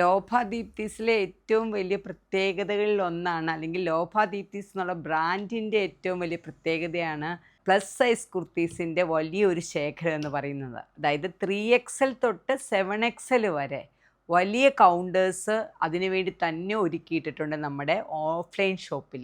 ലോഭാദീപ്തീസിലെ ഏറ്റവും വലിയ പ്രത്യേകതകളിൽ ഒന്നാണ്, അല്ലെങ്കിൽ ലോഭാദീപ്തീസ് എന്നുള്ള ബ്രാൻഡിൻ്റെ ഏറ്റവും വലിയ പ്രത്യേകതയാണ് പ്ലസ് സൈസ് കുർത്തീസിൻ്റെ വലിയൊരു ശേഖരം എന്ന് പറയുന്നത്. അതായത് 3XL തൊട്ട് 7XL വരെ വലിയ കൗണ്ടേഴ്സ് അതിനുവേണ്ടി തന്നെ ഒരുക്കിയിട്ടിട്ടുണ്ട് നമ്മുടെ ഓഫ്ലൈൻ ഷോപ്പിൽ.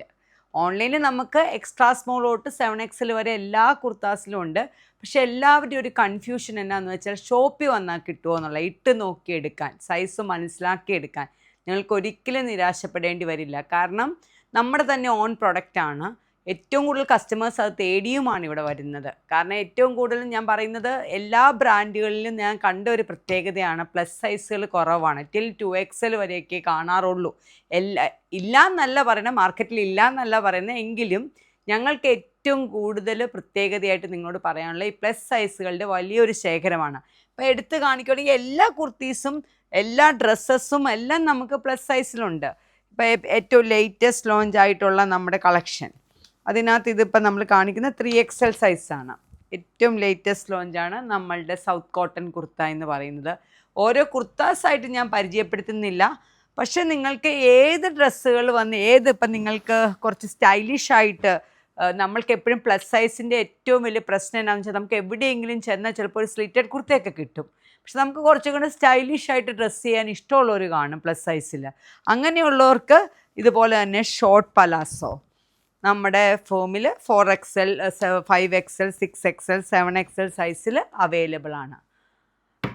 ഓൺലൈനിൽ നമുക്ക് എക്സ്ട്രാ സ്മോൾ തൊട്ട് 7XL വരെ എല്ലാ കുർത്താസിലും ഉണ്ട്. പക്ഷെ എല്ലാവരുടെയും ഒരു കൺഫ്യൂഷൻ എന്നാന്ന് വെച്ചാൽ ഷോപ്പിൽ വന്നാൽ കിട്ടുമോ എന്നുള്ള, ഇട്ട് നോക്കിയെടുക്കാൻ, സൈസ് മനസ്സിലാക്കിയെടുക്കാൻ നിങ്ങൾക്ക് ഒരിക്കലും നിരാശപ്പെടേണ്ടി വരില്ല. കാരണം നമ്മുടെ തന്നെ ഓൺ പ്രൊഡക്റ്റാണ്. ഏറ്റവും കൂടുതൽ കസ്റ്റമേഴ്സ് അത് തേടിയുമാണ് ഇവിടെ വരുന്നത്. കാരണം ഏറ്റവും കൂടുതൽ ഞാൻ പറയുന്നത് എല്ലാ ബ്രാൻഡുകളിലും ഞാൻ കണ്ട ഒരു പ്രത്യേകതയാണ് പ്ലസ് സൈസുകൾ കുറവാണ്. ടിൽ 2XL വരെയൊക്കെ കാണാറുള്ളൂ. ഇല്ല എന്നല്ല പറയുന്നത്, മാർക്കറ്റിൽ ഇല്ല എന്നല്ല പറയുന്നത്, എങ്കിലും ഞങ്ങൾക്ക് ഏറ്റവും കൂടുതൽ പ്രത്യേകതയായിട്ട് നിങ്ങളോട് പറയാനുള്ള ഈ പ്ലസ് സൈസുകളുടെ വലിയൊരു ശേഖരമാണ്. അപ്പോൾ എടുത്ത് കാണിക്കുകയാണെങ്കിൽ എല്ലാ കുർത്തീസും എല്ലാ ഡ്രസ്സസും എല്ലാം നമുക്ക് പ്ലസ് സൈസിലുണ്ട്. ഇപ്പോൾ ഏറ്റവും ലേറ്റസ്റ്റ് ലോഞ്ച് ആയിട്ടുള്ള നമ്മുടെ കളക്ഷൻ, അതിനകത്ത് ഇതിപ്പോൾ നമ്മൾ കാണിക്കുന്ന 3XL സൈസാണ്. ഏറ്റവും ലേറ്റസ്റ്റ് ലോഞ്ചാണ് നമ്മളുടെ സൗത്ത് കോട്ടൺ കുർത്ത എന്ന് പറയുന്നത്. ഓരോ കുർത്താസായിട്ട് ഞാൻ പരിചയപ്പെടുത്തുന്നില്ല, പക്ഷേ നിങ്ങൾക്ക് ഏത് ഡ്രസ്സുകൾ വന്ന് ഇപ്പം നിങ്ങൾക്ക് കുറച്ച് സ്റ്റൈലിഷായിട്ട്, നമ്മൾക്ക് എപ്പോഴും പ്ലസ് സൈസിൻ്റെ ഏറ്റവും വലിയ പ്രശ്നം എന്താണെന്ന് വെച്ചാൽ നമുക്ക് എവിടെയെങ്കിലും ചെന്നാൽ ചിലപ്പോൾ ഒരു സ്ലിറ്റഡ് കുർത്തയൊക്കെ കിട്ടും. പക്ഷെ നമുക്ക് കുറച്ചുകൂടെ സ്റ്റൈലിഷായിട്ട് ഡ്രസ്സ് ചെയ്യാൻ ഇഷ്ടമുള്ളവർ കാണും പ്ലസ് സൈസിൽ. അങ്ങനെയുള്ളവർക്ക് ഇതുപോലെ തന്നെ ഷോർട്ട് പലാസോ നമ്മുടെ ഫോമിൽ 4XL, 5XL, 6XL, 7XL സൈസിൽ അവൈലബിൾ ആണ്.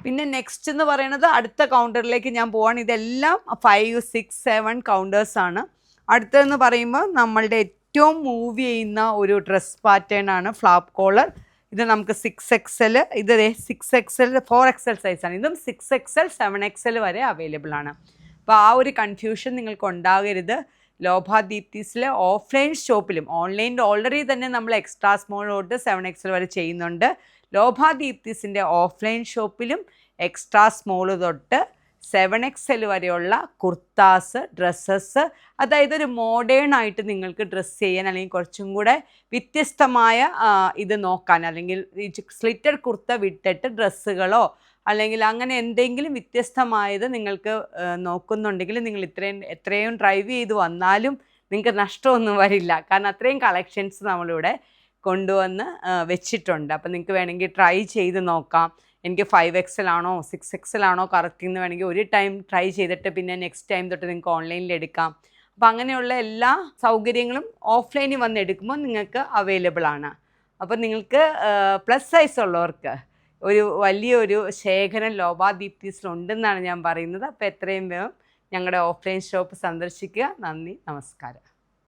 പിന്നെ നെക്സ്റ്റ് എന്ന് പറയുന്നത് അടുത്ത കൗണ്ടറിലേക്ക് ഞാൻ പോവാണ്. ഇതെല്ലാം 5, 6, 7 കൗണ്ടേഴ്സാണ്. അടുത്തതെന്ന് പറയുമ്പോൾ നമ്മളുടെ ഏറ്റവും മൂവ് ചെയ്യുന്ന ഒരു ഡ്രസ് പാറ്റേൺ ആണ് ഫ്ലാപ്പ് കോളർ. ഇത് നമുക്ക് 6XL, ഇത് 6XL, 4XL സൈസാണ്. ഇതും 6XL, 7XL വരെ അവൈലബിൾ ആണ്. അപ്പോൾ ആ ഒരു കൺഫ്യൂഷൻ നിങ്ങൾക്ക് ഉണ്ടാകരുത്. ലോഭാദീപ്തീസിലെ ഓഫ്ലൈൻ ഷോപ്പിലും, ഓൺലൈനിൽ ഓൾറെഡി തന്നെ നമ്മൾ എക്സ്ട്രാ സ്മോൾ തൊട്ട് 7XL വരെ ചെയ്യുന്നുണ്ട്. ലോഭാദീപ്തീസിൻ്റെ ഓഫ്ലൈൻ ഷോപ്പിലും എക്സ്ട്രാ സ്മോൾ തൊട്ട് 7XL വരെയുള്ള കുർത്താസ്, ഡ്രസ്സസ്, അതായത് ഒരു മോഡേൺ ആയിട്ട് നിങ്ങൾക്ക് ഡ്രസ്സ് ചെയ്യാൻ, അല്ലെങ്കിൽ കുറച്ചും കൂടെ വ്യത്യസ്തമായ ഇത് നോക്കാൻ, അല്ലെങ്കിൽ സ്ലിറ്റഡ് കുർത്ത വിട്ടിട്ട് ഡ്രസ്സുകളോ അല്ലെങ്കിൽ അങ്ങനെ എന്തെങ്കിലും വ്യത്യസ്തമായത് നിങ്ങൾക്ക് നോക്കുന്നുണ്ടെങ്കിൽ നിങ്ങൾ എത്രയും ഡ്രൈവ് ചെയ്ത് വന്നാലും നിങ്ങൾക്ക് നഷ്ടമൊന്നും വരില്ല. കാരണം അത്രയും കളക്ഷൻസ് നമ്മളിവിടെ കൊണ്ടുവന്ന് വെച്ചിട്ടുണ്ട്. അപ്പം നിങ്ങൾക്ക് വേണമെങ്കിൽ ട്രൈ ചെയ്ത് നോക്കാം. എനിക്ക് 5XL ആണോ 6XL ആണോ കറക്റ്റ് എന്ന് വേണമെങ്കിൽ ഒരു ടൈം ട്രൈ ചെയ്തിട്ട് പിന്നെ നെക്സ്റ്റ് ടൈം തൊട്ട് നിങ്ങൾക്ക് ഓൺലൈനിൽ എടുക്കാം. അപ്പോൾ അങ്ങനെയുള്ള എല്ലാ സൗകര്യങ്ങളും ഓഫ്ലൈനിൽ വന്ന് എടുക്കുമ്പോൾ നിങ്ങൾക്ക് അവൈലബിൾ ആണ്. അപ്പോൾ നിങ്ങൾക്ക് പ്ലസ് സൈസ് ഉള്ളവർക്ക് ഒരു വലിയൊരു ശേഖരം ലോഭാദീപ്തീസിലുണ്ടെന്നാണ് ഞാൻ പറയുന്നത്. അപ്പോൾ എത്രയും വേഗം ഞങ്ങളുടെ ഓഫ്ലൈൻ ഷോപ്പ് സന്ദർശിക്കുക. നന്ദി, നമസ്കാരം.